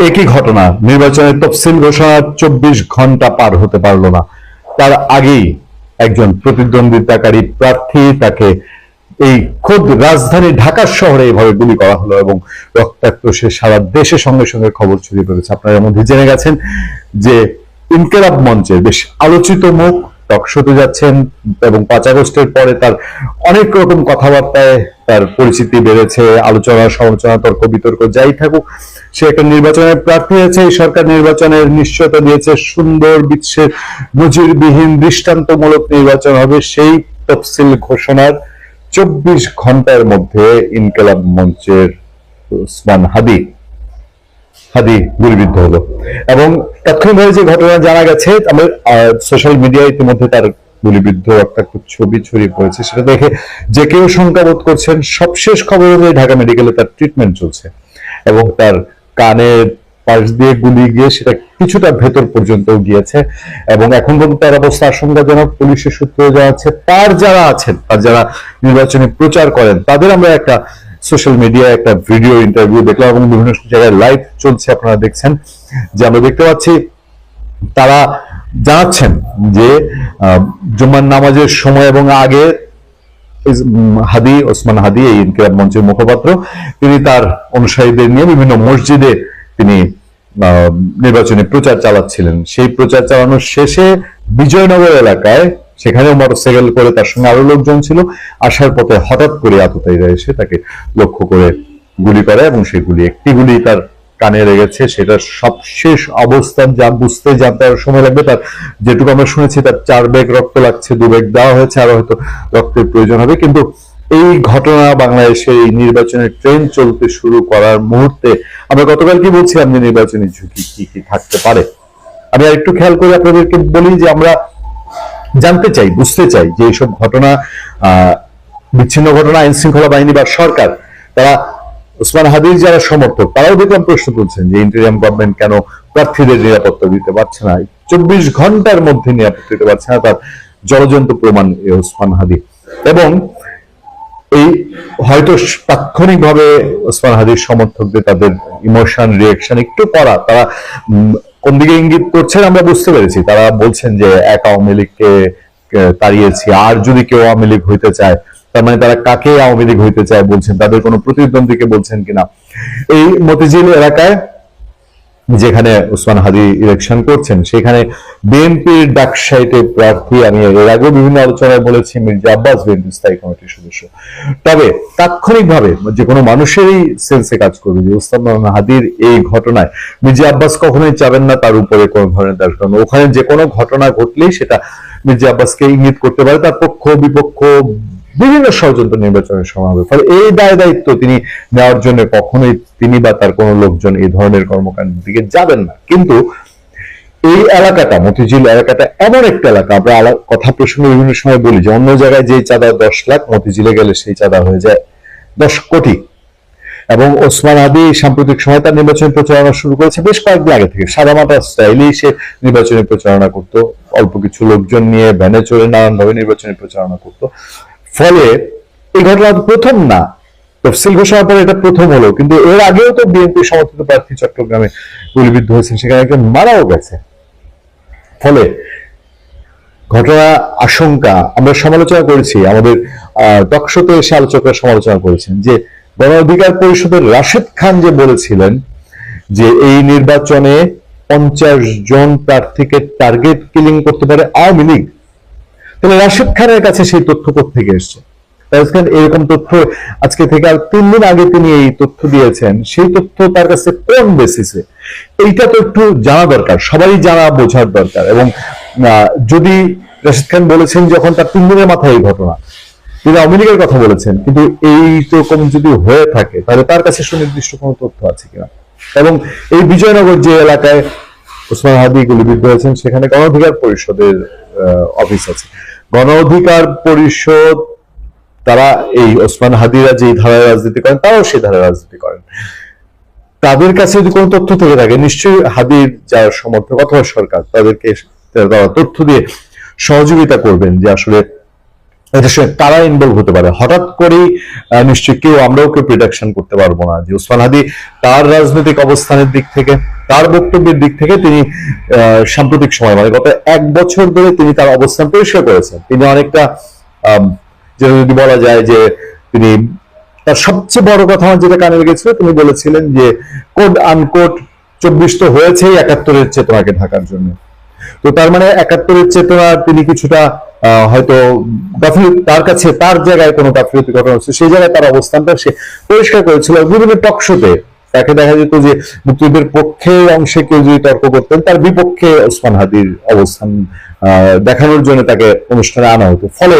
একই ঘটনা, নির্বাচনের তফসিল ঘোষণার 24 ঘন্টা পার হতে পারলো না, তার আগেই একজন প্রতিদ্বন্দ্বিতাকারী প্রার্থী তাকে এই খোদ রাজধানী ঢাকা শহরে এইভাবে গুলি করা হলো এবং রক্তাক্ত সে সারা দেশে সঙ্গে সঙ্গে খবর ছড়িয়ে পড়েছে। আপনারা মধ্যে জেনে গেছেন যে ইনকিলাব মঞ্চের বেশ আলোচিত মুখ টকশোতে যাচ্ছেন এবং 5 আগস্টের পরে তার অনেক রকম কথাবার্তায় তার পরিচিতি বেড়েছে, আলোচনা সমালোচনা তর্ক বিতর্ক যাই থাকুক, সে একটা নির্বাচনের প্রার্থী হয়েছে। এই সরকার নির্বাচনের নিশ্চয়তা দিয়েছে, সুন্দর বিশ্বের নজিরবিহীন দৃষ্টান্তমূলক নির্বাচন হবে। সেই তফসিল ঘোষণার 24 ঘন্টার মধ্যে ইনকিলাব মঞ্চের ওসমান হাদি গুলিবিদ্ধ হলো এবং তাৎক্ষণিকভাবে যে ঘটনা জানা গেছে, আমাদের সোশ্যাল মিডিয়ায় ইতিমধ্যে তার গুলিবিদ্ধ একটা ছবি ছড়িয়ে পড়েছে। সেটা দেখে যে কেউ শঙ্কাবোধ করছেন। সবশেষ খবর অনুযায়ী ঢাকা মেডিকেলে তার ট্রিটমেন্ট চলছে এবং তার কানের পাশ দিয়ে গুলি গিয়ে সেটা কিছুটা ভেতর পর্যন্ত গিয়েছে এবং এখন পর্যন্ত তার অবস্থা আশঙ্কাজনক। পুলিশের সূত্র জানাচ্ছে তার যারা নির্বাচনে প্রচার করেন তাদের আমরা একটা সোশ্যাল মিডিয়ায় একটা ভিডিও ইন্টারভিউ দেখলাম এবং বিভিন্ন জায়গায় লাইভ চলছে, আপনারা দেখছেন যে আমরা দেখতে পাচ্ছি তারা জানাচ্ছেন যে জুম্মার নামাজের সময় এবং আগে ওসমান হাদি এই ইনকিলাব মঞ্চের মুখপাত্র, তিনি তার অনুসারীদের নিয়ে বিভিন্ন মসজিদে তিনি নির্বাচনী প্রচার চালাচ্ছিলেন। সেই প্রচার চালানোর শেষে বিজয়নগর এলাকায় সেখানেও মোটরসাইকেল করে তার সঙ্গে আরো লোকজন ছিল, আসার পথে হঠাৎ করে আততায়ীরা এসে তাকে লক্ষ্য করে গুলি করে এবং সেই একটি গুলি তার কানে লেগেছে। সেটা সবশেষ অবস্থান যা বুঝতে জানতে আরো সময় লাগবে। তার যেটুকু আমরা শুনেছি তার 4 ব্যাগ রক্ত লাগছে, 2 ব্যাগ দেওয়া হয়েছে, আরো হয়তো রক্তের প্রয়োজন হবে। কিন্তু এই ঘটনা বাংলাদেশে এই নির্বাচনের ট্রেন চলতে শুরু করার মুহূর্তে আমরা গতকাল কি বলছিলাম যে নির্বাচনী ঝুঁকি কি কি থাকতে পারে। আমি একটু খেয়াল করে আপনাদেরকে বলি যে আমরা জানতে চাই, বুঝতে চাই যে এইসব ঘটনা বিচ্ছিন্ন ঘটনা আইন শৃঙ্খলা বাহিনী বা সরকার তারা ওসমান হাদির যারা সমর্থক তারাও দেখলাম প্রশ্ন তুলছেন যে ইন্টারিয়াম গভর্নমেন্ট কেন প্রার্থীদের নিরাপত্তা দিতে পারছে না, 24 ঘন্টার মধ্যে নিরাপত্তা দিতে পারছে না। তার জলজন্ত প্রমাণ ওসমান হাদি এবং এই হয়তো তাৎক্ষণিকভাবে ওসমান হাদির সমর্থকদের তাদের ইমোশন রিয়াকশন একটু করা, তারা কোন দিকে ইঙ্গিত করছেন আমরা বুঝতে পেরেছি। তারা বলছেন যে এক আওয়ামী লীগকে তাড়িয়েছি, আর যদি কেউ আওয়ামী লীগ হইতে চায় তার মানে তারা কাকে আওয়ামী লীগ হইতে চায় বলছেন, তাদের কোনো প্রতিদ্বন্দ্বীকে বলছেন কিনা। এই মতিঝিল এলাকায় যেখানে ওসমান হাদি ইলেকশন করছেন সেখানে বিএনপির ডাকসাইটে প্রার্থী, আমি এর আগে বিভিন্ন আলোচনায় বলেছি, মির্জা আব্বাস বিএনপি স্থায়ী কমিটির সদস্য। তবে তাৎক্ষণিকভাবে যে কোনো মানুষেরই সেন্সে কাজ করবে যে ওসমান হাদির এই ঘটনায় মির্জা আব্বাস কখনোই চাবেন না তার উপরে কোনো ধরনের দাস কারণ ওখানে যে কোনো ঘটনা ঘটলেই সেটা মির্জা আব্বাসকে ইঙ্গিত করতে পারে, তার পক্ষ বিপক্ষ বিভিন্ন ষড়যন্ত্র নির্বাচনের সময় হবে। ফলে এই দায়িত্ব তিনি নেওয়ার জন্য কখনোই তিনি বা তার কোনো লোকজন এই ধরনের কর্মকাণ্ডের দিকে যাবেন না। কিন্তু এই এলাকাটা, মতিঝিল এলাকাটা এমন একটা এলাকা, আমরা কথা প্রসঙ্গে বিভিন্ন সময় বলি যে অন্য জায়গায় যে চাঁদা 10 লাখ, মতিঝিলে গেলে সেই চাঁদা হয়ে যায় 10 কোটি। এবং ওসমান হাদি সাম্প্রতিক সময় তার নির্বাচনী প্রচারণা শুরু করেছে বেশ কয়েকদিন আগে থেকে। সাদামাটা স্টাইলেই সে নির্বাচনী প্রচারণা করতো, অল্প কিছু লোকজন নিয়ে ভ্যানে চড়ে নানানভাবে নির্বাচনী প্রচারণা করতো। ফলে এই ঘটনা প্রথম না, তফসিল ঘোষণার পরে এটা প্রথম হলো, কিন্তু এর আগেও তো বিএনপি সমর্থিত প্রার্থী চট্টগ্রামে গুলিবিদ্ধ হয়েছেন, সেখানে একজন মারাও গেছে। ফলে ঘটনা আশঙ্কা আমরা সমালোচনা করেছি, আমাদের টকশোতে এসে আলোচকরা সমালোচনা করেছেন যে গণ অধিকার পরিষদের রাশেদ খান যে বলেছিলেন যে এই নির্বাচনে 50 জন প্রার্থীকে টার্গেট কিলিং করতে পারে আওয়ামী লীগ, তাহলে রাশেদ খানের কাছে সেই তথ্য থেকে এসছে। এরকম তথ্য আজকে থেকে আর 3 দিন আগে তিনি এই তথ্য দিয়েছেন, সেই তথ্য তার কাছে কোন বেসিসে, এইটা তো একটু জানা দরকার, সবারই জানা বোঝার দরকার। এবং যদি রাশেদ খান বলেছেন যখন তার 3 দিনের মাথায় এই ঘটনা, তিনি আওয়ামী লীগের কথা বলেছেন, কিন্তু এই রকম যদি হয়ে থাকে তাহলে তার কাছে সুনির্দিষ্ট কোনো তথ্য আছে কিনা। এবং এই বিজয়নগর যে এলাকায় ওসমান হাদি গুলিবিদ্ধ হয়েছেন সেখানে গণ অধিকার পরিষদের অফিস আছে। গণ অধিকার পরিষদ তারা এই ওসমান হাদিরা যে ধারায় রাজনীতি করেন তারাও সেই ধারায় রাজনীতি করেন। তাদের কাছে যদি কোনো তথ্য থেকে থাকে নিশ্চয়ই হাদির যারা সমর্থক অথবা সরকার তাদেরকে তারা তথ্য দিয়ে সহযোগিতা করবেন যে আসলে এটার সঙ্গে কারা ইনভলভ হতে পারে হঠাৎ করেই নিশ্চয়ই আমরাও কেউ প্রিডিকশন করতে পারবো না যে ওসমান হাদি তার রাজনৈতিক অবস্থানের দিক থেকে, তার বক্তব্যের দিক থেকে তিনি সাম্প্রতিক সময় মানে গত 1 বছর ধরে তিনি তার অবস্থান পরিষ্কার করেছেন। তিনি অনেকটা যেটা যদি বলা যায় যে তিনি তার সবচেয়ে বড় কথা আমার যেটা কানে লেগেছিল, তিনি বলেছিলেন যে কোড আনকোড 24 তো হয়েছেই 71-এর চেতনাকে ঢাকার জন্য। তো তার মানে 71-এর চেতনা তিনি কিছুটা হয়তো গাফিলতি, তার কাছে তার জায়গায় কোনো গাফিলতি ঘটনা হচ্ছে সেই জায়গায় তার অবস্থানটা সে পরিষ্কার করেছিল। বিভিন্ন টক শোতে তাকে দেখা যেত যে মুক্তিযুদ্ধের পক্ষে অংশে কেউ যদি তর্ক করতেন, তার বিপক্ষে ওসমান হাদির অবস্থান দেখানোর জন্য তাকে অনুষ্ঠানে আনা হতো। ফলে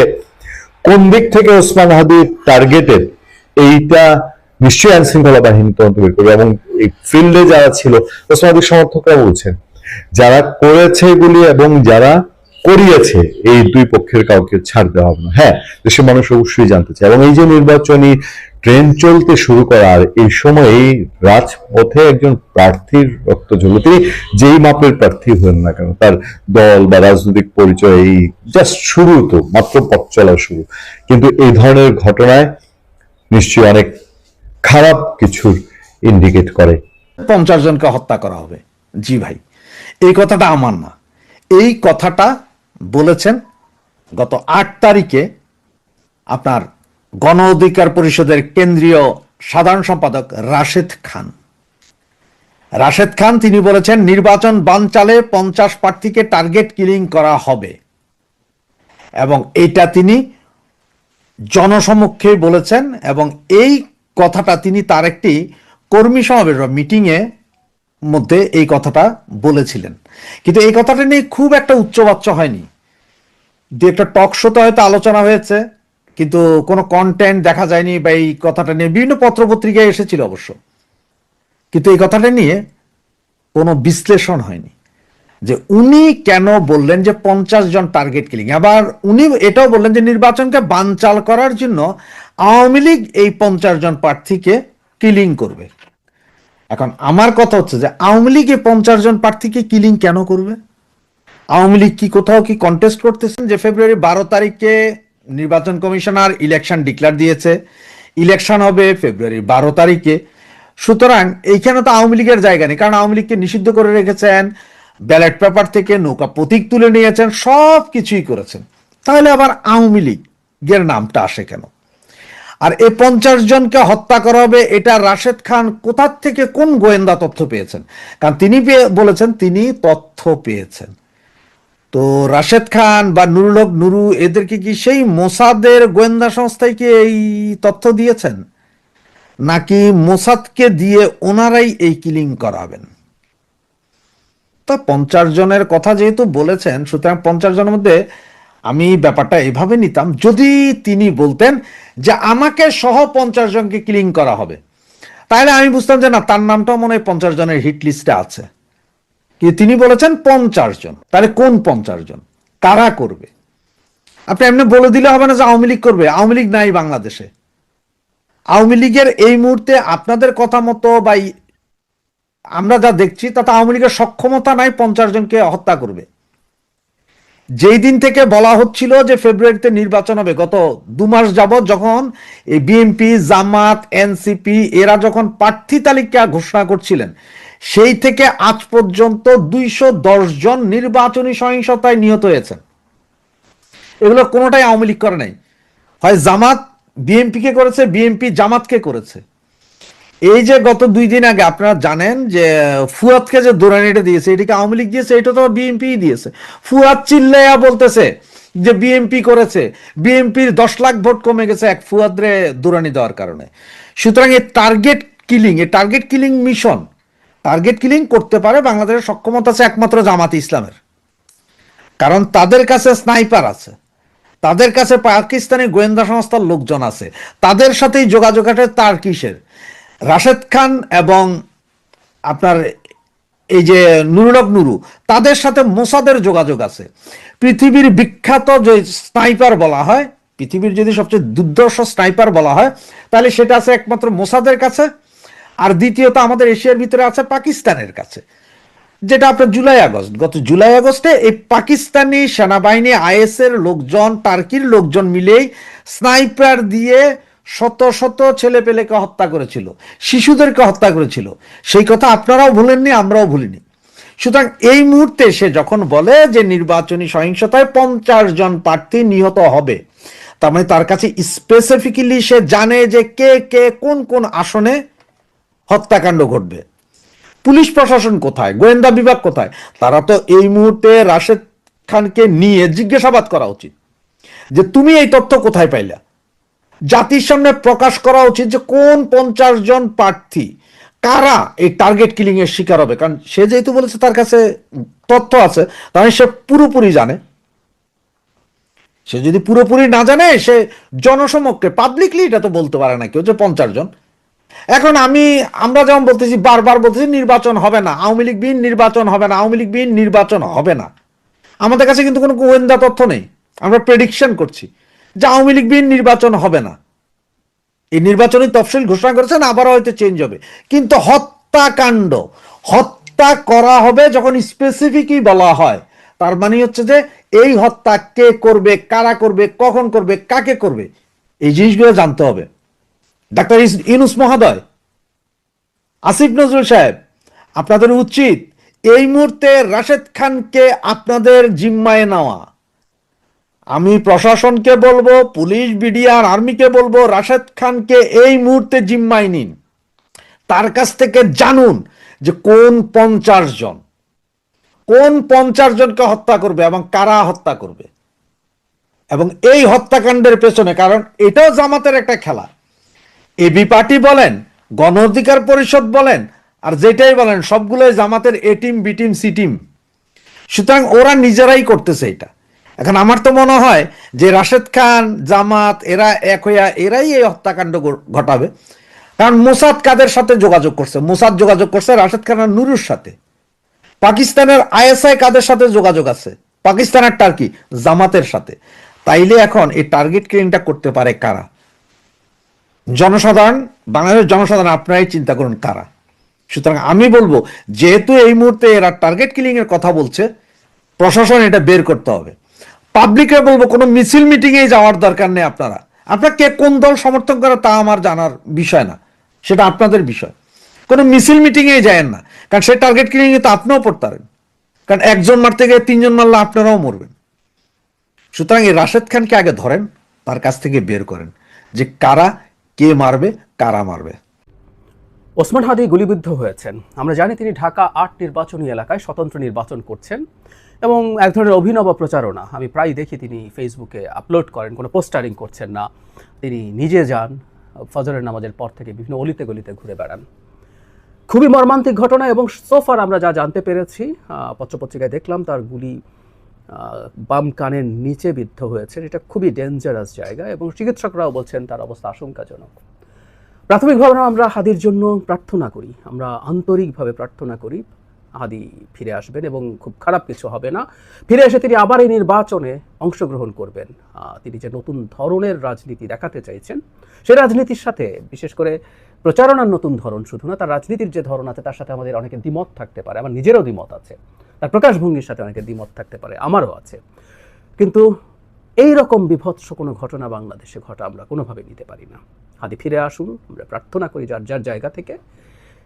কোন দিক থেকে ওসমান হাদি টার্গেটেড এইটা নিশ্চয়ই আইন শৃঙ্খলা বাহিনী তদন্ত বের করবে। এবং এই ফিল্ডে যারা ছিল ওসমান হাদির সমর্থকরা বলছেন যারা করেছে এগুলি এবং যারা করিয়েছে এই দুই পক্ষের কাউকে ছাড় দেওয়া হবে না। হ্যাঁ, দেশের মানুষ অবশ্যই জানতে চায়। এবং এই যে নির্বাচনী ট্রেন চলতে শুরু করার এই সময়ে রাজপথে একজন প্রার্থীর রক্ত ঝরল, তিনি যেই মাপের প্রার্থী হন না কেন, তার দল বা রাজনৈতিক পরিচয় এই জাস্ট শুরু, তো মাত্র পথ চলা শুরু। কিন্তু এই ধরনের ঘটনায় নিশ্চয়ই অনেক খারাপ কিছুর ইন্ডিকেট করে। 50 জনকে হত্যা করা হবে, জি ভাই, এই কথাটা আমার না, এই কথাটা বলেছেন গত 8 তারিখে আপনার গণ অধিকার পরিষদের কেন্দ্রীয় সাধারণ সম্পাদক রাশেদ খান। রাশেদ খান তিনি বলেছেন নির্বাচন বানচালে 50 প্রার্থীকে টার্গেট কিলিং করা হবে, এবং এটা তিনি জনসমক্ষে বলেছেন। এবং এই কথাটা তিনি তার একটি কর্মী সমাবেশ বা মিটিংয়ে মধ্যে এই কথাটা বলেছিলেন। কিন্তু এই কথাটা নিয়ে খুব একটা উচ্চবাচ্য হয়নি। দু একটা টক শোতে হয়তো আলোচনা হয়েছে, কিন্তু কোনো কন্টেন্ট দেখা যায়নি, বা এই কথাটা নিয়ে বিভিন্ন পত্রপত্রিকায় এসেছিল অবশ্য, কিন্তু এই কথাটা নিয়ে কোনো বিশ্লেষণ হয়নি যে উনি কেন বললেন যে 50 জন টার্গেট কিলিং। আবার উনি এটাও বললেন যে নির্বাচনকে বানচাল করার জন্য আওয়ামী লীগ এই 50 জন প্রার্থীকে কিলিং করবে। এখন আমার কথা হচ্ছে যে আওয়ামী লীগ এই 50 জন প্রার্থীকে কিলিং কেন করবে? আওয়ামী লীগ কি কোথাও কি কন্টেস্ট করতেছেন যে ফেব্রুয়ারি 12 তারিখে নির্বাচন কমিশনার ইলেকশন ডিক্লেয়ার দিয়েছে, ইলেকশন হবে ফেব্রুয়ারি 12 তারিখে। সুতরাং এইখানে তো আওয়ামী লীগের জায়গা নেই, কারণ আওয়ামী লীগকে নিষিদ্ধ করে রেখেছেন, ব্যালট পেপার থেকে নৌকা প্রতীক তুলে নিয়েছেন, সব কিছুই করেছেন। তাহলে আবার আওয়ামী লীগের নামটা আসে কেন? আর এই 50 জনকে হত্যা করা হবে, এটা রাশেদ খান কোথার থেকে কোন গোয়েন্দা তথ্য পেয়েছেন? কারণ তিনি বলেছেন তিনি তথ্য পেয়েছেন। তো রাশেদ খান বা নুরুল হক নুরু এদেরকে কি সেই মোসাদের গোয়েন্দা সংস্থায় কি এই তথ্য দিয়েছেন, নাকি মোসাদকে দিয়ে ওনারাই এই কিলিং করাবেন? তা 50 জনের কথা যেহেতু বলেছেন, সুতরাং 50 জনের মধ্যে আমি ব্যাপারটা এভাবে নিতাম, যদি তিনি বলতেন যে আমাকে সহ 50 জনকে কিলিং করা হবে, তাহলে আমি বুঝতাম যে না, তার নামটাও মনে হয় 50 জনের হিট লিস্টে আছে। কিন্তু তিনি বলেছেন 50 জন, তাহলে কোন 50 জন, কারা করবে? আপনি এমনি বলে দিলে হবে না যে আওয়ামী লীগ করবে। আওয়ামী লীগ নাই বাংলাদেশে। আওয়ামী লীগের এই মুহূর্তে আপনাদের কথা মতো বা আমরা যা দেখছি তাতে আওয়ামী লীগের সক্ষমতা নাই 50 জনকে হত্যা করবে। যেই দিন থেকে বলা হচ্ছিল যে ফেব্রুয়ারিতে নির্বাচন হবে, গত 2 মাস যাবৎ যখন এই বিএনপি, জামাত, এনসিপি এরা যখন প্রার্থী তালিকা ঘোষণা করছিলেন, সেই থেকে আজ পর্যন্ত 210 জন নির্বাচনী সহিংসতায় নিহত হয়েছেন। এগুলো কোনোটাই আওয়ামী লীগ করে নাই, হয় জামাত বিএনপিকে করেছে, বিএনপি জামাতকে করেছে। এই যে গত 2 দিন আগে আপনারা জানেন যে ফুয়াদকে যে দৌড়ানিটা দিয়েছে, এটাকে আওয়ামী লীগ দিয়েছে, এটা তো বিএনপি দিয়েছে। ফুয়াদ চিল্লাইয়া বলতেছে যে বিএনপি করেছে, বিএনপির 10 লাখ ভোট কমে গেছে এক ফুয়াদরে দৌড়ানি দেওয়ার কারণে। সুতরাং এই টার্গেট কিলিং, এই target killing mission, target killing করতে পারে বাংলাদেশের সক্ষমতা আছে একমাত্র জামাত ইসলামের, কারণ তাদের কাছে স্নাইপার আছে, তাদের কাছে পাকিস্তানি গোয়েন্দা সংস্থার লোকজন আছে, তাদের সাথেই যোগাযোগ আছে। তার কিসের? রাশেদ খান এবং আপনার এই যে নুরুল হক নুরু, তাদের সাথে মোসাদের যোগাযোগ আছে। পৃথিবীর বিখ্যাত যে স্নাইপার বলা হয়, পৃথিবীর যদি সবচেয়ে দুর্ধর্ষ স্নাইপার বলা হয়, তাহলে সেটা আছে একমাত্র মোসাদের কাছে, আর দ্বিতীয়ত আমাদের এশিয়ার ভিতরে আছে পাকিস্তানের কাছে। যেটা আপনার গত জুলাই আগস্টে এই পাকিস্তানি সেনাবাহিনী, আইএসের লোকজন, টার্কির লোকজন মিলেই স্নাইপার দিয়ে শত শত ছেলে পেলেকে হত্যা করেছিল, শিশুদেরকে হত্যা করেছিল। সেই কথা আপনারাও ভুলেননি, আমরাও ভুলিনি। সুতরাং এই মুহূর্তে সে যখন বলে যে নির্বাচনী সহিংসতায় 50 জন প্রার্থী নিহত হবে, তার মানে তার কাছে স্পেসিফিক্যালি সে জানে যে কে কে কোন কোন আসনে হত্যাকাণ্ড ঘটবে। পুলিশ প্রশাসন কোথায়, গোয়েন্দা বিভাগ কোথায়? তারা তো এই মুহূর্তে রাশেদ খানকে নিয়ে জিজ্ঞাসাবাদ করা উচিত যে তুমি এই তথ্য কোথায় পাইলা। জাতির সামনে প্রকাশ করা উচিত যে কোন 50 জন প্রার্থী কারা এই টার্গেট কিলিং এর শিকার হবে। কারণ সে যেহেতু বলেছে তার কাছে তথ্য আছে, তাহলে সে পুরোপুরি জানে। সে যদি পুরোপুরি না জানে, সে জনসমক্ষে পাবলিকলি এটা তো বলতে পারে না কেউ যে 50 জন। এখন আমরা যেমন বলতেছি, বারবার বলতেছি নির্বাচন হবে না, আওয়ামী লীগ বিহীন নির্বাচন হবে না, আওয়ামী লীগ বিহীন নির্বাচন হবে না। আমাদের কাছে কিন্তু কোনো গোয়েন্দা তথ্য নেই, আমরা প্রেডিকশন করছি যে আওয়ামী লীগ বিহীন নির্বাচন হবে না। এই নির্বাচনী তফসিল ঘোষণা করেছেন, আবারও হয়তো চেঞ্জ হবে, কিন্তু হত্যাকাণ্ড, হত্যা করা হবে যখন স্পেসিফিকই বলা হয়, তার মানে হচ্ছে যে এই হত্যা কে করবে, কারা করবে, কখন করবে, কাকে করবে, এই জিনিসগুলো জানতে হবে। ডাক্তার ইউনূস মহোদয়, আসিফ নজরুল সাহেব, আপনাদের উচিত এই মুহূর্তে রাশেদ খানকে আপনাদের জিম্মায় নেওয়া। আমি প্রশাসনকে বলবো, পুলিশ, বিডিআর, আর্মিকে বলবো, রাশেদ খানকে এই মুহূর্তে জিম্মায় নিন। তার কাছ থেকে জানুন যে কোন 50 জন, কোন 50 জনকে হত্যা করবে এবং কারা হত্যা করবে। এবং এই হত্যাকাণ্ডের পেছনে, কারণ এটাও জামাতের একটা খেলা, এবি পার্টি বলেন, গণ অধিকার পরিষদ বলেন, আর যেটাই বলেন সবগুলোই জামাতের A team, B team, C team. সুতরাং ওরা নিজেরাই করতেছে এটা। এখন আমার তো মনে হয় যে রাশেদ খান, জামাত, এরা এক হইয়া এরাই এই হত্যাকাণ্ড ঘটাবে। কারণ মোসাদ কাদের সাথে যোগাযোগ করছে? মোসাদ যোগাযোগ করছে রাশেদ খান আর নুরুর সাথে। পাকিস্তানের আইএসআই কাদের সাথে যোগাযোগ আছে? পাকিস্তানের টার্কি, জামাতের সাথে। তাইলে এখন এই টার্গেট কিলিংটা করতে পারে কারা? জনসাধারণ, বাংলাদেশের জনসাধারণ, আপনারাই চিন্তা করুন কারা। সুতরাং আমি বলবো, যেহেতু এই মুহূর্তে এরা টার্গেট কিলিং এর কথা বলছে, প্রশাসন এটা বের করতে হবে। পাবলিকে বলবো, কোনো মিছিল মিটিং এ যাওয়ার দরকার নেই। আপনারা কে কোন দল সমর্থন করে তা আমার জানার বিষয় না, সেটা আপনাদের বিষয়। কোনো মিছিল মিটিং এ যায়েন না, কারণ সেই টার্গেট কিলিং এ তো আপনিও পড়তে পারেন। কারণ একজন মারতে গিয়ে 3 জন মারলে আপনারাও মরবেন। সুতরাং এই রাশেদ খানকে আগে ধরেন, তার কাছ থেকে বের করেন যে কারা, কে মারবে, কারা মারবে। ওসমান হাদি গুলিবিদ্ধ হয়েছেন। আমরা জানি তিনি ঢাকা 8 নির্বাচনী এলাকায় স্বতন্ত্র নির্বাচন করছেন এবং এক ধরনের অভিনব প্রচারণা আমি প্রায় দেখি তিনি ফেসবুকে আপলোড করেন। কোনো পোস্টারিং করছেন না, তিনি নিজে যান, ফজরের নামাজের পর থেকে বিভিন্ন অলিতে গলিতে ঘুরে বেড়ান। খুবই মর্মান্তিক ঘটনা। এবং সোফার আমরা যা জানতে পেরেছি, পত্রপত্রিকায় দেখলাম তার গুলি বাম কানের নিচে বিদ্ধ হয়েছে। এটা খুবই ডেঞ্জারাস জায়গা এবং চিকিৎসকরাও বলছেন তার অবস্থা আশঙ্কাজনক। প্রাথমিকভাবে আমরা হাদির জন্য প্রার্থনা করি, আমরা আন্তরিকভাবে প্রার্থনা করি হাদি ফিরে আসবেন এবং খুব খারাপ কিছু হবে না। ফিরে এসে তিনি আবার এই নির্বাচনে অংশগ্রহণ করবেন। তিনি যে নতুন ধরনের রাজনীতি দেখাতে চাইছেন, সেই রাজনীতির সাথে বিশেষ করে প্রচারণার নতুন ধরন শুধু না, তার রাজনীতির যে ধরন আছে তার সাথে আমাদের অনেকের দ্বিমত থাকতে পারে। আমার নিজেরও দ্বিমত আছে, তার প্রকাশভঙ্গির সাথে অনেকের দ্বিমত থাকতে পারে, আমারও আছে। কিন্তু এই রকম বিভৎস কোনো ঘটনা বাংলাদেশে ঘটা আমরা কোনোভাবে নিতে পারি না। হাদি ফিরে আসুন, আমরা প্রার্থনা করি যার যার জায়গা থেকে,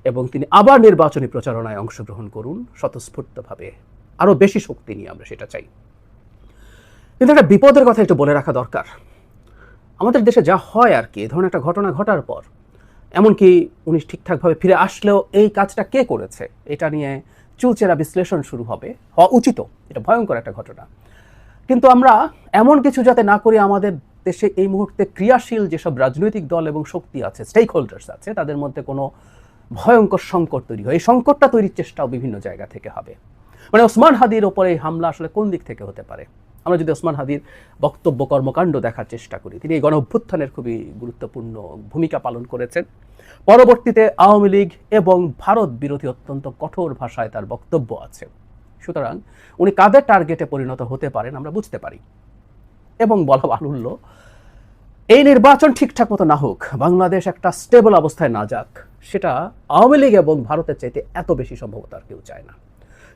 এবং তিনি আবার নির্বাচনী প্রচারণায় অংশগ্রহণ করুন স্বতঃস্ফূর্তভাবে, আরও বেশি শক্তি নিয়ে আমরা সেটা চাই। কিন্তু একটা বিপদের কথা একটু বলে রাখা দরকার। আমাদের দেশে যা হয় আর কি, এ ধরনের একটা ঘটনা ঘটার পর, এমনকি উনি ঠিকঠাকভাবে ফিরে আসলেও এই কাজটা কে করেছে এটা নিয়ে চুলচেরা বিশ্লেষণ শুরু হবে, হওয়া উচিত। এটা ভয়ঙ্কর একটা ঘটনা। কিন্তু আমরা এমন কিছু যাতে না করি, আমাদের দেশে এই মুহূর্তে ক্রিয়াশীল যেসব রাজনৈতিক দল এবং শক্তি আছে, স্টেক হোল্ডার্স আছে, তাদের মধ্যে কোনো ভয়ঙ্কর সংকট তৈরি হয়। এই সংকটটা তৈরির চেষ্টাও বিভিন্ন জায়গা থেকে হবে। মানে ওসমান হাদির ওপরে এই হামলা আসলে কোন দিক থেকে হতে পারে? আমরা যদি ওসমান হাদির বক্তব্য, কর্মকাণ্ড দেখার চেষ্টা করি, তিনি এই গণ অভ্যুত্থানের খুবই গুরুত্বপূর্ণ ভূমিকা পালন করেছেন। পরবর্তীতে আওয়ামী লীগ এবং ভারত বিরোধী অত্যন্ত কঠোর ভাষায় তার বক্তব্য আছে। সুতরাং উনি কাদের টার্গেটে পরিণত হতে পারেন আমরা বুঝতে পারি। এবং বলা বাহুল্য, এই নির্বাচন ঠিকঠাক মতো না হোক, বাংলাদেশ একটা স্টেবল অবস্থায় না যাক, সেটা আওয়ামী লীগ এবং ভারতের চাইতে এত বেশি সম্ভবত আর কেউ চায় না।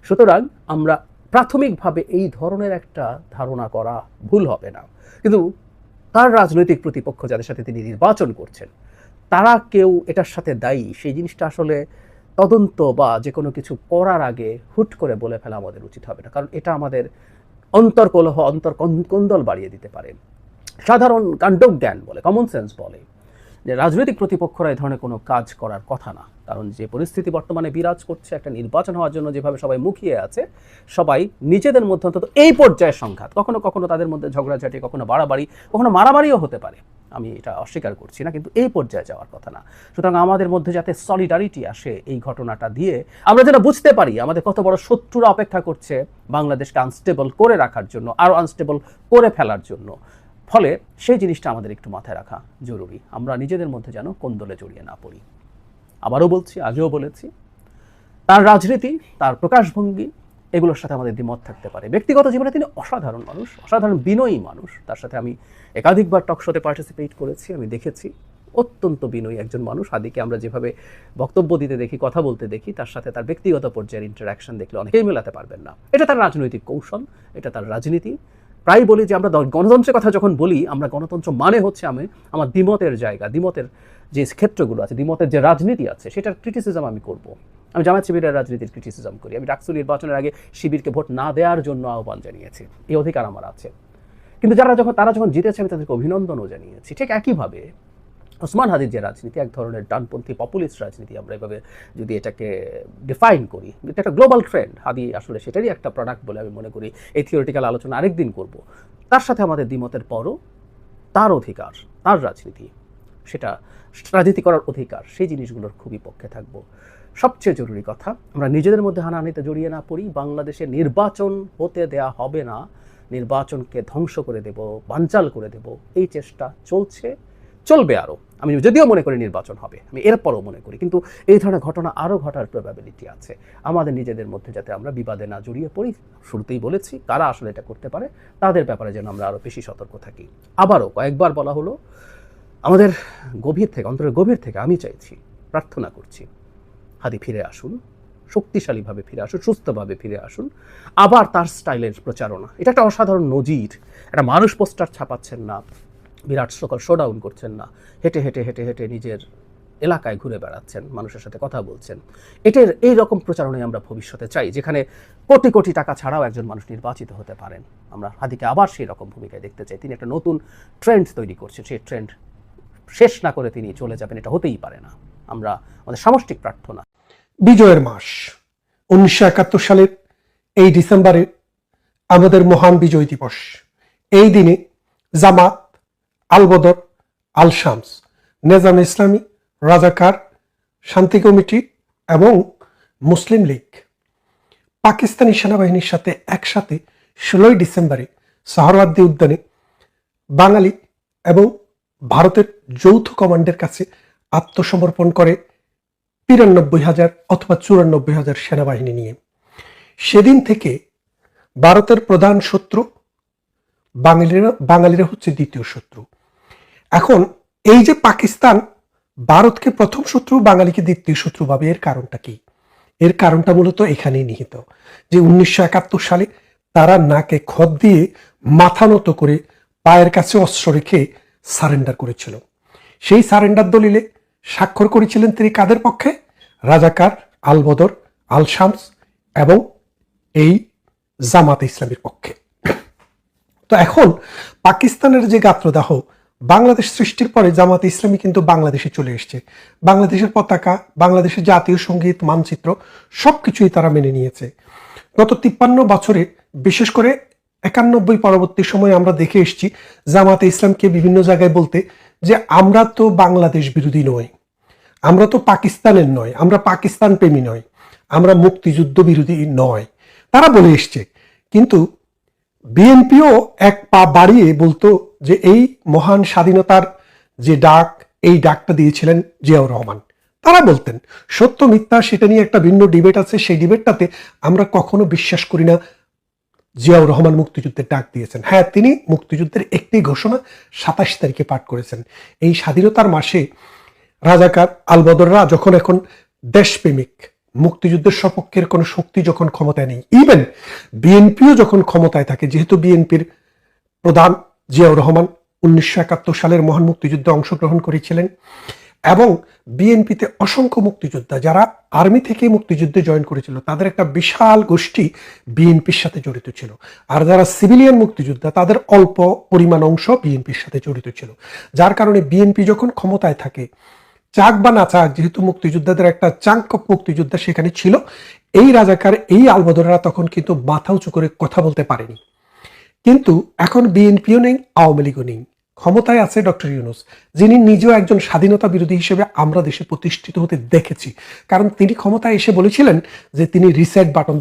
সুতরাং আমরা প্রাথমিকভাবে এই ধরনের একটা ধারণা করা ভুল হবে না। কিন্তু তার রাজনৈতিক প্রতিপক্ষ যাদের সাথে তিনি নির্বাচন করছেন তারা কেউ এটার সাথে দায়ী, সেই জিনিসটা আসলে তদন্ত বা যে কোনো কিছু করার আগে হুট করে বলে ফেলা আমাদের উচিত হবে না, কারণ এটা আমাদের অন্তর্কলহ কোন্দল বাড়িয়ে দিতে পারে। সাধারণ কাণ্ডজ্ঞান বলে, কমন সেন্স বলে যে রাজনৈতিক প্রতিপক্ষরা এই ধরনের কোনো কাজ করার কথা না, কারণ যে পরিস্থিতি বর্তমানে বিরাজ করছে, একটা নির্বাচন হওয়ার জন্য যেভাবে সবাই মুখিয়ে আছে, সবাই নিজেদের মধ্যে অন্তত এই পর্যায়ের সংঘাত, কখনো কখনো তাদের মধ্যে ঝগড়াঝাটি, কখনো বাড়াবাড়ি, কখনো মারামারিও হতে পারে, আমি এটা অস্বীকার করছি না, কিন্তু এই পর্যায়ে যাওয়ার কথা না। সুতরাং আমাদের মধ্যে যাতে সলিডারিটি আসে এই ঘটনাটা দিয়ে, আমরা যেন বুঝতে পারি আমাদের কত বড় শত্রুরা অপেক্ষা করছে বাংলাদেশকে আনস্টেবল করে রাখার জন্য, আরও আনস্টেবল করে ফেলার জন্য। ফলে সেই জিনিসটা আমাদের একটু মাথায় রাখা জরুরি, আমরা নিজেদের মধ্যে যেন কোন্দলে জড়িয়ে না পড়ি। আবারও বলছি, আগেও বলেছি, তার রাজনীতি, তার প্রকাশভঙ্গি, এগুলোর সাথে আমাদের দ্বিমত থাকতে পারে। ব্যক্তিগত জীবনে তিনি অসাধারণ মানুষ, অসাধারণ বিনয়ী মানুষ। তার সাথে আমি একাধিকবার টক শোতে পার্টিসিপেট করেছি, আমি দেখেছি অত্যন্ত বিনয়ী একজন মানুষ। হাদিকে আমরা যেভাবে বক্তব্য দিতে দেখি, কথা বলতে দেখি, তার সাথে তার ব্যক্তিগত পর্যায়ের ইন্টারাকশন দেখলে অনেকেই মেলাতে পারবেন না। এটা তার রাজনৈতিক কৌশল, এটা তার রাজনীতি। প্রায় বলি যে আমরা গণতন্ত্রের কথা যখন বলি, আমরা গণতন্ত্র মানে হচ্ছে আমি আমার দ্বিমতের জায়গা, দ্বিমতের যে ক্ষেত্রগুলো আছে, দ্বিমতের যে রাজনীতি আছে, সেটার ক্রিটিসিজম আমি করব। আমি জামায়াত শিবিরের রাজনীতির ক্রিটিসিজম করি, আমি ডাকসু নির্বাচনের আগে শিবিরকে ভোট না দেওয়ার জন্য আহ্বান জানিয়েছি, এই অধিকার আমার আছে। কিন্তু তারা যখন জিতেছে আমি তাদেরকে অভিনন্দনও জানিয়েছি। ঠিক একইভাবে ওসমান হাদির যে রাজনীতি, এক ধরনের ডানপন্থী পপুলিস্ট রাজনীতি, আমরা এভাবে যদি এটাকে ডিফাইন করি, এটা একটা গ্লোবাল ট্রেন্ড, হাদি আসলে সেটারই একটা প্রোডাক্ট বলে আমি মনে করি। এই থিওরিটিক্যাল আলোচনা আরেকদিন করব। তার সাথে আমাদের দ্বিমতের পরও তার অধিকার, তার রাজনীতি, সেটা রাজনীতি করার অধিকার, সেই জিনিসগুলোর খুবই পক্ষে থাকবো। সবচেয়ে জরুরি কথা, আমরা নিজেদের মধ্যে হানাহানিতে জড়িয়ে না পড়ি। বাংলাদেশে নির্বাচন হতে দেয়া হবে না, নির্বাচনকে ধ্বংস করে দেব, বানচাল করে দেব, এই চেষ্টা চলছে, চলবে আরও। আমি যদিও মনে করি নির্বাচন হবে, আমি এরপরও মনে করি, কিন্তু এই ধরনের ঘটনা আরও ঘটার প্রবাবিলিটি আছে। আমাদের নিজেদের মধ্যে যাতে আমরা বিবাদে না জড়িয়ে পড়ি, শুরুতেই বলেছি কারা আসলে এটা করতে পারে, তাদের ব্যাপারে যেন আমরা আরও বেশি সতর্ক থাকি। আবারও কয়েকবার বলা হলো, আমাদের গভীর থেকে, অন্তরের গভীর থেকে আমি চাইছি, প্রার্থনা করছি, হাদি ফিরে আসুন, শক্তিশালীভাবে ফিরে আসুন, সুস্থভাবে ফিরে আসুন। আবার তার স্টাইলের প্রচারণা, এটা একটা অসাধারণ নজির। একটা মানুষ পোস্টার ছাপাচ্ছেন না, বিরাট সকল শোডাউন করছেন না, হেঁটে হেঁটে হেঁটে হেঁটে নিজের এলাকায় ঘুরে বেড়াচ্ছেন, মানুষের সাথে কথা বলছেন। এটার এই রকম প্রচারণায় আমরা ভবিষ্যতে চাই, যেখানে কোটি কোটি টাকা ছাড়াও একজন মানুষ নির্বাচিত হতে পারেন। আমরা হাদিকে আবার সেই রকম ভূমিকায় দেখতে চাই। তিনি একটা নতুন ট্রেন্ড তৈরি করছেন, সেই ট্রেন্ড শেষ না করে তিনি চলে যাবেন, এটা হতেই পারে না। আমরা আমাদের সামষ্টিক প্রার্থনা। বিজয়ের মাস 1971 সালের এই ডিসেম্বরে আমাদের মহান বিজয় দিবস। এই দিনে জামাত, আল বদর, আল শামস, নেজাম ইসলামী, রাজাকার, শান্তি কমিটি এবং মুসলিম লীগ পাকিস্তানি সেনাবাহিনীর সাথে একসাথে 16 ডিসেম্বরে সাহরওয়ার্দী উদ্যানে বাঙালি এবং ভারতের যৌথ কমান্ডের কাছে আত্মসমর্পণ করে 93,000 অথবা 94,000 সেনাবাহিনী নিয়ে। সেদিন থেকে ভারতের প্রধান শত্রু বাঙালিরা হচ্ছে দ্বিতীয় শত্রু। এখন এই যে পাকিস্তান ভারতকে প্রথম শত্রু, বাঙালিকে দ্বিতীয় শত্রু ভাবে, এর কারণটা কি? এর কারণটা মূলত এখানেই নিহিত, যে 1971 সালে তারা নাকে খত দিয়ে মাথা নত করে পায়ের কাছে অস্ত্র রেখে সারেন্ডার করেছিল। সেই সারেন্ডার দলিলে স্বাক্ষর করেছিলেন তিনি কাদের পক্ষে? রাজাকার, আল বদর, আল শামস এবং এই জামাত ইসলামীর পক্ষে। তো এখন পাকিস্তানের যে গাত্রদাহ, বাংলাদেশ সৃষ্টির পরে জামাত ইসলামী কিন্তু বাংলাদেশে চলে এসছে। বাংলাদেশের পতাকা, বাংলাদেশের জাতীয় সঙ্গীত, মানচিত্র সবকিছুই তারা মেনে নিয়েছে। গত 53 বছরে, বিশেষ করে 91 পরবর্তী সময়ে আমরা দেখে এসেছি জামাতে ইসলামকে বিভিন্ন জায়গায় বলতে যে আমরা তো বাংলাদেশ বিরোধী নই, আমরা তো পাকিস্তানের নয়, আমরা পাকিস্তান প্রেমী নয়, আমরা মুক্তিযুদ্ধ বিরোধী নয়, তারা বলে এসছে। কিন্তু বিএনপিও এক পা বাড়িয়ে বলতো যে এই মহান স্বাধীনতার যে ডাক, এই ডাকটা দিয়েছিলেন জিয়াউর রহমান। তারা বলতেন সত্য মিথ্যা সেটা নিয়ে একটা ভিন্ন ডিবেট আছে, সেই ডিবেটটাতে আমরা কখনো বিশ্বাস করি না জিয়াউর রহমান মুক্তিযুদ্ধের ডাক দিয়েছেন। হ্যাঁ, তিনি মুক্তিযুদ্ধের একটি ঘোষণা 27 তারিখে পাঠ করেছেন। এই স্বাধীনতার মাসে রাজাকার, আল বদররা যখন এখন দেশপ্রেমিক, মুক্তিযুদ্ধের সপক্ষের কোনো শক্তি যখন ক্ষমতায় নেই, ইভেন বিএনপিও যখন ক্ষমতায় থাকে, যেহেতু বিএনপির প্রধান জিয়াউর রহমান 1971 সালের মহান মুক্তিযুদ্ধে অংশগ্রহণ করেছিলেন, এবং বিএনপিতে অসংখ্য মুক্তিযোদ্ধা যারা আর্মি থেকে মুক্তিযুদ্ধে জয়েন করেছিল, তাদের একটা বিশাল গোষ্ঠী বিএনপির সাথে জড়িত ছিল। আর যারা সিভিলিয়ান মুক্তিযোদ্ধা, তাদের অল্প পরিমাণ অংশ বিএনপির সাথে জড়িত ছিল। যার কারণে বিএনপি যখন ক্ষমতায় থাকে, চাক বা না চাক, যেহেতু মুক্তিযোদ্ধাদের একটা চাঙ্ক অফ মুক্তিযোদ্ধা সেখানে ছিল, এই রাজাকার, এই আলবদরেরা তখন কিন্তু মাথা উঁচু করে কথা বলতে পারেনি। কিন্তু এখন বিএনপিও নেই, আওয়ামী লীগও নেই, ক্ষমতায় আছে ডক্টর ইউনূস, যিনি নিজেও একজন স্বাধীনতা বিরোধী হিসেবে আমরা দেশে প্রতিষ্ঠিত হতে দেখেছি। কারণ তিনি ক্ষমতায় এসে বলেছিলেন যে তিনি রিসেট বাটন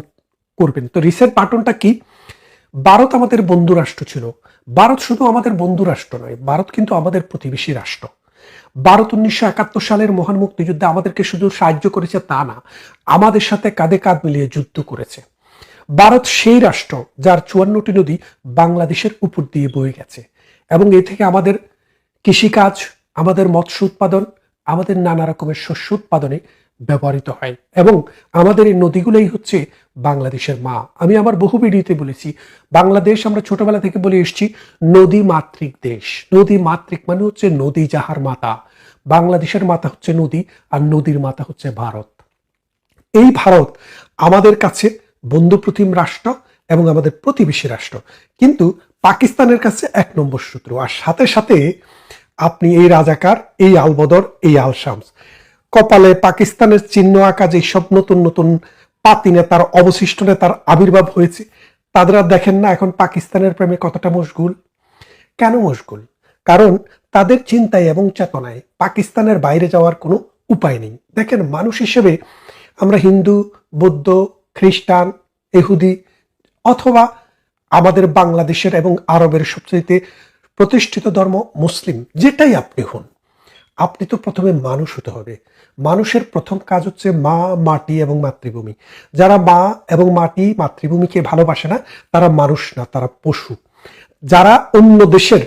করবেন। তো রিসেট বাটনটা কি? ভারত আমাদের বন্ধু রাষ্ট্র ছিল। ভারত শুধু আমাদের বন্ধু রাষ্ট্র নয়, ভারত কিন্তু আমাদের প্রতিবেশী রাষ্ট্র। ভারত 1971 সালের মহান মুক্তিযুদ্ধে আমাদেরকে শুধু সাহায্য করেছে তা না, আমাদের সাথে কাঁধে কাঁধ মিলিয়ে যুদ্ধ করেছে। ভারত সেই রাষ্ট্র যার 54টি নদী বাংলাদেশের উপর দিয়ে বয়ে গেছে, এবং এ থেকে আমাদের কৃষিকাজ, আমাদের মৎস্য উৎপাদন, আমাদের নানা রকমের শস্য উৎপাদনে ব্যবহৃত হয়, এবং আমাদের এই নদীগুলোই হচ্ছে বাংলাদেশের মা। আমি আমার বহু ভিডিওতে বলেছি, বাংলাদেশ আমরা ছোটবেলা থেকে বলে এসেছি নদী মাতৃক দেশ। নদী মাতৃক মানে হচ্ছে নদী যাহার মাতা। বাংলাদেশের মাতা হচ্ছে নদী, আর নদীর মাতা হচ্ছে ভারত। এই ভারত আমাদের কাছে বন্ধুপ্রতিম রাষ্ট্র এবং আমাদের প্রতিবেশী রাষ্ট্র, কিন্তু পাকিস্তানের কাছে 1 নম্বর শত্রু। আর সাথে সাথে আপনি এই রাজাকার, এই আলবদর, এই আল শামস, কপালে পাকিস্তানের চিহ্ন আঁকা যে সব নতুন নতুন পাতি নেতার, অবশিষ্ট নেতার আবির্ভাব হয়েছে, তাদের আর দেখেন না এখন পাকিস্তানের প্রেমে কতটা মশগুল? কেন মশগুল? কারণ তাদের চিন্তায় এবং চেতনায় পাকিস্তানের বাইরে যাওয়ার কোনো উপায় নেই। দেখেন, মানুষ হিসেবে আমরা হিন্দু, বৌদ্ধ, খ্রিস্টান, ইহুদি, অথবা আমাদের বাংলাদেশের এবং আরবের সবচেয়ে প্রতিষ্ঠিত ধর্ম মুসলিম, যেটাই আপনি হন, আপনি তো প্রথমে মানুষ হতে হবে। মানুষের প্রথম কাজ হচ্ছে মা, মাটি এবং মাতৃভূমি। যারা মা এবং মাটি, মাতৃভূমিকে ভালোবাসে না, তারা মানুষ না, তারা পশু। যারা অন্য দেশের,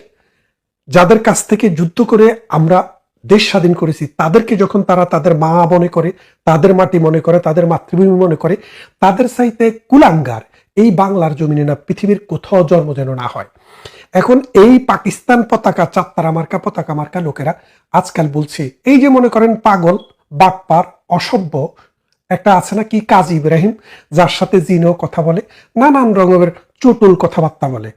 যাদের কাছ থেকে যুদ্ধ করে আমরা দেশ স্বাধীন করেছি, তাদেরকে যখন তারা তাদের মা মনে করে, তাদের মাটি মনে করে, তাদের মাতৃভূমি মনে করে, তাদের চাইতে কুলাঙ্গার এই বাংলার জমিনে না পৃথিবীর কোথাও জন্ম যেন না হয়। এখন এই পাকিস্তান পতাকা, চাত্তারা মার্কা, পতাকা মার্কা লোকেরা আজকাল বলছে, এই যে মনে করেন পাগল, বাটপার, অসভ্য একটা আছে না কি কাজী ইব্রাহিম, যার সাথে জিনও কথা বলে, নানান রকমের চটুল কথাবার্তা বলে।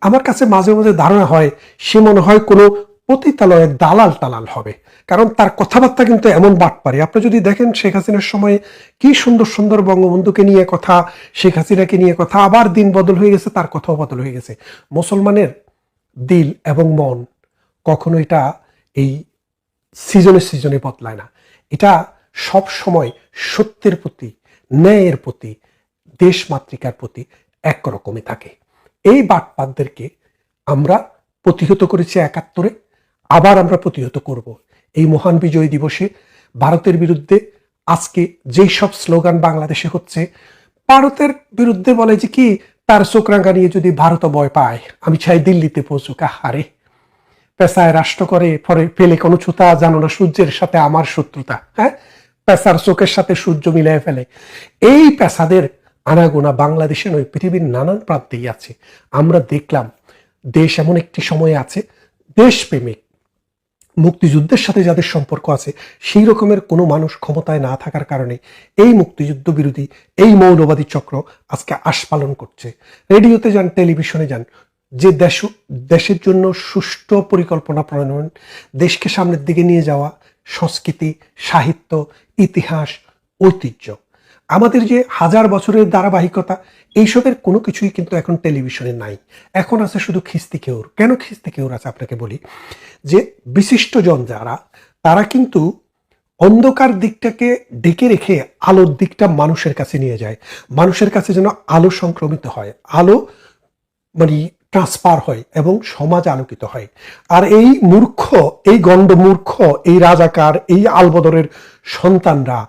আমার কাছে মাঝে মাঝে ধারণা হয় সে মনে হয় কোনো পতিতালয়ের দালাল টালাল হবে, কারণ তার কথাবার্তা কিন্তু এমন বাটপারি। আপনি যদি দেখেন শেখ হাসিনার সময় কি সুন্দর সুন্দর বঙ্গবন্ধুকে নিয়ে কথা, শেখ হাসিনাকে নিয়ে কথা, আবার দিন বদল হয়ে গেছে, তার কথাও বদল হয়ে গেছে। মুসলমানের দিল এবং মন কখনো এটা এই সিজনে বদলায় না। এটা সব সময় সত্যের প্রতি, ন্যায়ের প্রতি, দেশ মাতৃকার প্রতি একরকমই থাকে। এই বাটপাতদেরকে আমরা প্রতিহত করেছি 71-এ, আবার আমরা প্রতিহত করব। এই মহান বিজয় দিবসে ভারতের বিরুদ্ধে আজকে যেই সব স্লোগান বাংলাদেশে হচ্ছে, ভারতের বিরুদ্ধে বলে যে কি, তার চোখরাঙ্গা নিয়ে যদি ভারত ভয় পায়, আমি চাই দিল্লিতে পৌঁছুক। হারে পেশায় রাষ্ট্র করে ফেলে কোনো ছুতা, জানো না সূর্যের সাথে আমার শত্রুতা। হ্যাঁ, পেশার চোখের সাথে সূর্য মিলিয়ে ফেলে। এই পেশাদের আনাগোনা বাংলাদেশে নয়, পৃথিবীর নানান প্রান্তেই আছে। আমরা দেখলাম দেশ এমন একটি সময় আছে, দেশপ্রেমিক, মুক্তিযুদ্ধের সাথে যাদের সম্পর্ক আছে, সেই রকমের কোনো মানুষ ক্ষমতায় না থাকার কারণে এই মুক্তিযুদ্ধ বিরোধী, এই মৌলবাদী চক্র আজকে আস্ফালন করছে। রেডিওতে যান, টেলিভিশনে যান, যে দেশের জন্য সুষ্ঠু পরিকল্পনা প্রণয়ন, দেশকে সামনের দিকে নিয়ে যাওয়া, সংস্কৃতি, সাহিত্য, ইতিহাস, ঐতিহ্য, আমাদের যে হাজার বছরের ধারাবাহিকতা, এইসবের কোনো কিছুই কিন্তু এখন টেলিভিশনে নাই। এখন আছে শুধু খিস্তি কেউর। কেন খিস্তি কেউর আছে আপনাকে বলি, যে বিশিষ্টজন যারা, তারা কিন্তু অন্ধকার দিকটাকে ঢেকে রেখে আলোর দিকটা মানুষের কাছে নিয়ে যায়। মানুষের কাছে যেন আলো সংক্রমিত হয়, আলো মানে ট্রান্সফার হয় এবং সমাজ আলোকিত হয়। আর এই মূর্খ, এই গণ্ড মূর্খ, এই রাজাকার, এই আলবদরের সন্তানরা,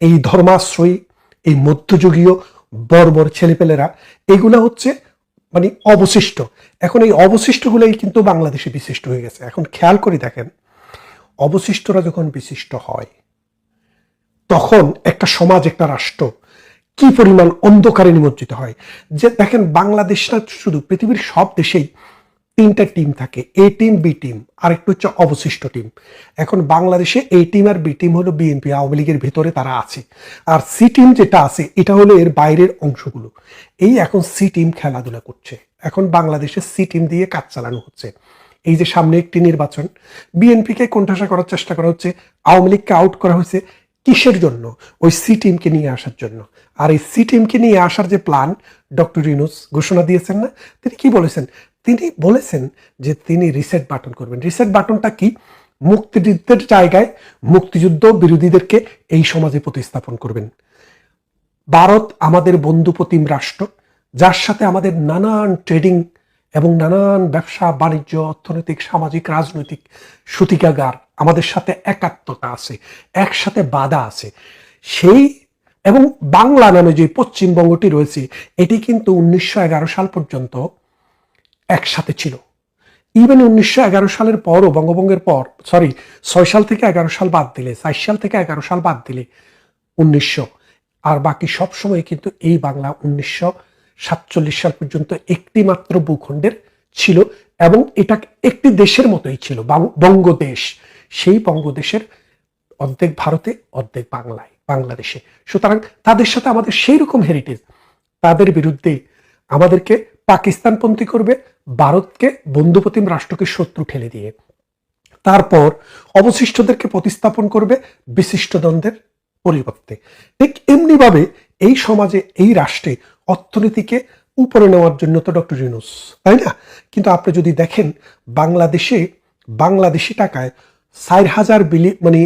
এই ধর্মাশ্রয়ী, এই মধ্যযুগীয় বর্বর ছেলেপেলেরা, এগুলা হচ্ছে মানে অবশিষ্ট। এখন এই অবশিষ্টগুলোই কিন্তু বাংলাদেশে বিশিষ্ট হয়ে গেছে। এখন খেয়াল করে দেখেন, অবশিষ্টরা যখন বিশিষ্ট হয়, তখন একটা সমাজ, একটা রাষ্ট্র কি পরিমাণ অন্ধকারে নিমজ্জিত হয়। যে দেখেন, বাংলাদেশ না শুধু, পৃথিবীর সব দেশেই তিনটা টিম থাকে, এ টিম, বি টিম, আর একটু হচ্ছে অবশিষ্ট টিম। এখন বাংলাদেশে এ টিম আর বি টিম হলো বিএনপি, আওয়ামী লীগের ভিতরে তারা আছে, আর সি টিম যেটা আছে এটা হলো এর বাইরের অংশগুলো। এই এখন সি টিম খেলাধুলা করছে, এখন বাংলাদেশে সি টিম দিয়ে কাজ চালানো হচ্ছে। এই যে সামনে একটি নির্বাচন, বিএনপিকে কোণঠাসা করার চেষ্টা করা হচ্ছে, আওয়ামী লীগকে আউট করা হয়েছে, কিসের জন্য? ওই সি টিমকে নিয়ে আসার জন্য। আর এই সি টিমকে নিয়ে আসার যে প্ল্যান ডক্টর ইউনূস ঘোষণা দিয়েছেন না, তিনি কি বলেছেন? তিনি বলেছেন যে তিনি রিসেট বাটন করবেন। রিসেট বাটনটা কি? মুক্তিযুদ্ধের জায়গায় মুক্তিযুদ্ধ বিরোধীদেরকে এই সমাজে প্রতিস্থাপন করবেন। ভারত আমাদের বন্ধুপ্রতিম রাষ্ট্র, যার সাথে আমাদের নানান ট্রেডিং এবং নানান ব্যবসা বাণিজ্য, অর্থনৈতিক, সামাজিক, রাজনৈতিক সূতিকাগার, আমাদের সাথে একাত্মতা আছে, একসাথে বাধা আছে। সেই এবং বাংলা নামে যে পশ্চিমবঙ্গটি রয়েছে, এটি কিন্তু 1911 সাল পর্যন্ত একসাথে ছিল। ইভেন 1911 সালের পরও, বঙ্গভঙ্গের পর, 6 সাল থেকে 11 সাল বাদ দিলে, 4 সাল থেকে 11 সাল বাদ দিলে 1900, আর বাকি সব সময় কিন্তু এই বাংলা 1947 সাল পর্যন্ত একটি মাত্র ভূখণ্ডের ছিল, এবং এটা একটি দেশের মতোই ছিল, বঙ্গদেশ। সেই বঙ্গদেশের অর্ধেক ভারতে, অর্ধেক বাংলাদেশে। সুতরাং তাদের সাথে আমাদের সেই রকম হেরিটেজ। তাদের বিরুদ্ধে আমাদেরকে পাকিস্তানপন্থী করবে, ভারতকে বন্ধুপ্রতিম রাষ্ট্রকে শত্রু ঠেলে দিয়ে, তারপর অবশিষ্টদেরকে প্রতিস্থাপন করবে বিশিষ্ট দ্বন্দ্বের পরিবর্তে। ঠিক এমনি ভাবে এই সমাজে, এই রাষ্ট্রে অর্থনীতিকে উপরে নেওয়ার জন্য তো ডক্টর ইউনূস, তাই না? কিন্তু আপনি যদি দেখেন, বাংলাদেশি টাকায় 4,000 বিলিয়ন, মানে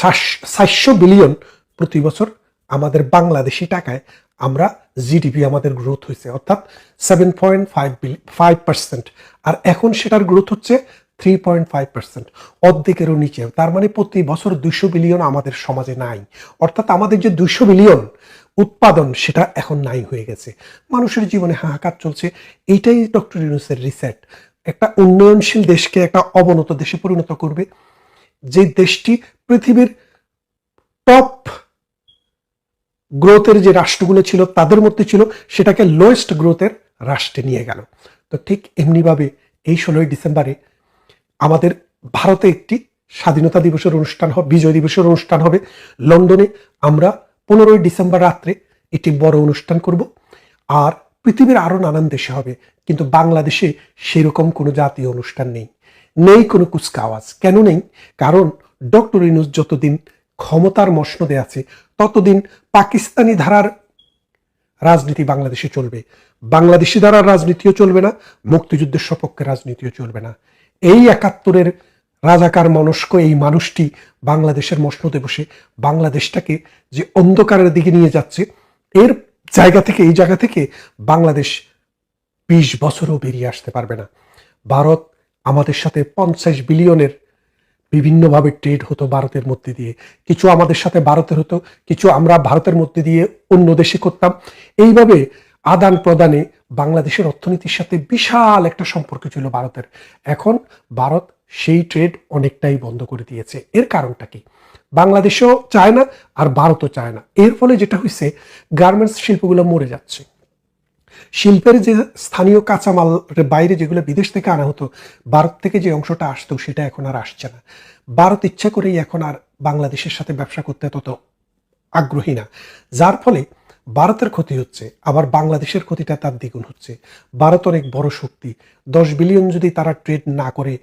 400 বিলিয়ন প্রতি বছর আমাদের বাংলাদেশি টাকায় আমরা জিডিপি, আমাদের গ্রোথ হয়েছে, অর্থাৎ 7.5%, আর এখন সেটার গ্রোথ হচ্ছে 3.5%, অর্ধেকেরও নিচে। তার মানে প্রতি বছর 200 বিলিয়ন আমাদের সমাজে নাই, অর্থাৎ আমাদের যে 200 বিলিয়ন উৎপাদন, সেটা এখন নাই হয়ে গেছে। মানুষের জীবনে হাহাকার চলছে। এইটাই ডক্টর ইউনূসের রিসেট। একটা উন্নয়নশীল দেশকে একটা অবনত দেশে পরিণত করবে, যে দেশটি পৃথিবীর টপ গ্রোথের যে রাষ্ট্রগুলো ছিল তাদের মধ্যে ছিল, সেটাকে লোয়েস্ট গ্রোথের রাষ্ট্রে নিয়ে গেল। তো ঠিক এমনিভাবে এই 16ই ডিসেম্বরে আমাদের ভারতে একটি স্বাধীনতা দিবসের অনুষ্ঠান হবে, বিজয় দিবসের অনুষ্ঠান হবে লন্ডনে। আমরা 15ই ডিসেম্বর রাত্রে একটি বড় অনুষ্ঠান করব, আর পৃথিবীর আরো নানান দেশে হবে, কিন্তু বাংলাদেশে সেরকম কোনো জাতীয় অনুষ্ঠান নেই কোনো কুচকাওয়াজ। কেন নেই? কারণ ডক্টর ইউনূস যতদিন ক্ষমতার মসনদে আছে, ততদিন পাকিস্তানি ধারার রাজনীতি বাংলাদেশে চলবে, বাংলাদেশি ধারার রাজনীতিও চলবে না, মুক্তিযুদ্ধের সপক্ষে রাজনীতিও চলবে না। এই 71-এর রাজাকার মনস্ক এই মানুষটি বাংলাদেশের মসনদে বসে বাংলাদেশটাকে যে অন্ধকারের দিকে নিয়ে যাচ্ছে, এই জায়গা থেকে বাংলাদেশ 20 বছরও বেরিয়ে আসতে পারবে না। ভারত আমাদের সাথে 50 বিলিয়নের বিভিন্নভাবে ট্রেড হতো ভারতের মধ্যে দিয়ে, কিছু আমাদের সাথে ভারতের হতো, কিছু আমরা ভারতের মধ্যে দিয়ে অন্য দেশে করতাম। এইভাবে আদান প্রদানে বাংলাদেশের অর্থনীতির সাথে বিশাল একটা সম্পর্ক ছিল ভারতের। এখন ভারত সেই ট্রেড অনেকটাই বন্ধ করে দিয়েছে। এর কারণটা কি? বাংলাদেশও চায় না, আর ভারতও চায় না। এর ফলে যেটা হয়েছে, গার্মেন্টস শিল্পগুলো মরে যাচ্ছে। শিল্পের যে স্থানীয় কাঁচামাল বাইরে যেগুলো বিদেশ থেকে আনা হতো, ভারত থেকে যে অংশটা আসতো, সেটা এখন আর আসছে না। ভারত ইচ্ছা করেই এখন আর বাংলাদেশের সাথে ব্যবসা করতে তত আগ্রহী না, যার ফলে ভারতের ক্ষতি হচ্ছে, আবার বাংলাদেশের ক্ষতিটা তার দ্বিগুণ হচ্ছে। ভারত অনেক বড় শক্তি, 10 বিলিয়ন যদি তারা ট্রেড না করে,